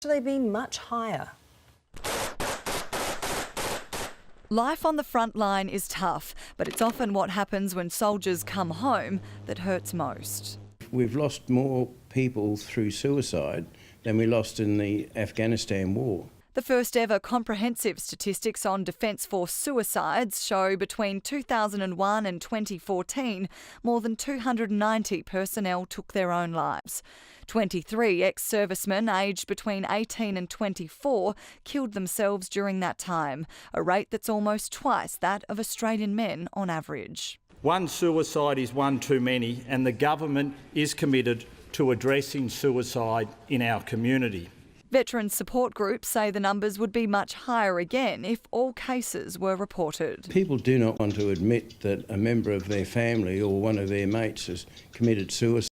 They be much higher. Life on the front line is tough, but it's often what happens when soldiers come home that hurts most. We've lost more people through suicide than we lost in the Afghanistan war. The first ever comprehensive statistics on Defence Force suicides show between 2001 and 2014, more than 290 personnel took their own lives. 23 ex-servicemen aged between 18 and 24 killed themselves during that time, a rate that's almost twice that of Australian men on average. One suicide is one too many, and the government is committed to addressing suicide in our community. Veteran support groups say the numbers would be much higher again if all cases were reported. People do not want to admit that a member of their family or one of their mates has committed suicide.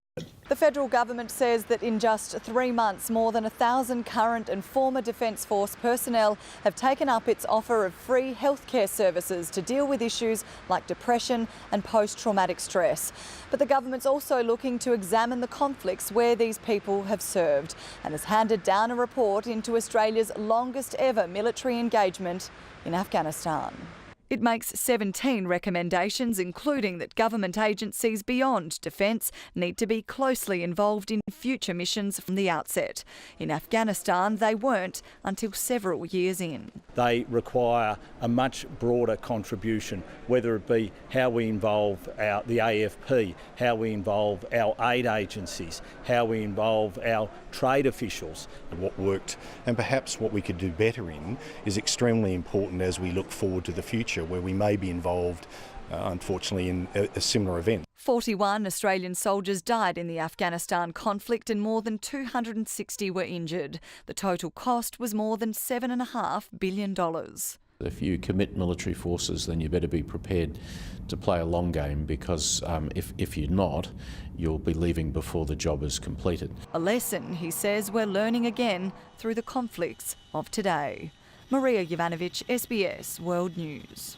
The federal government says that in just 3 months, more than 1,000 current and former Defence Force personnel have taken up its offer of free healthcare services to deal with issues like depression and post-traumatic stress. But the government's also looking to examine the conflicts where these people have served and has handed down a report into Australia's longest ever military engagement in Afghanistan. It makes 17 recommendations, including that government agencies beyond defence need to be closely involved in future missions from the outset. In Afghanistan, they weren't until several years in. They require a much broader contribution, whether it be how we involve the AFP, how we involve our aid agencies, how we involve our trade officials. What worked and perhaps what we could do better in is extremely important as we look forward to the future, where we may be involved, unfortunately, in a similar event. 41 Australian soldiers died in the Afghanistan conflict and more than 260 were injured. The total cost was more than $7.5 billion. If you commit military forces, then you better be prepared to play a long game, because if you're not, you'll be leaving before the job is completed. A lesson, he says, we're learning again through the conflicts of today. Maria Jovanovic, SBS World News.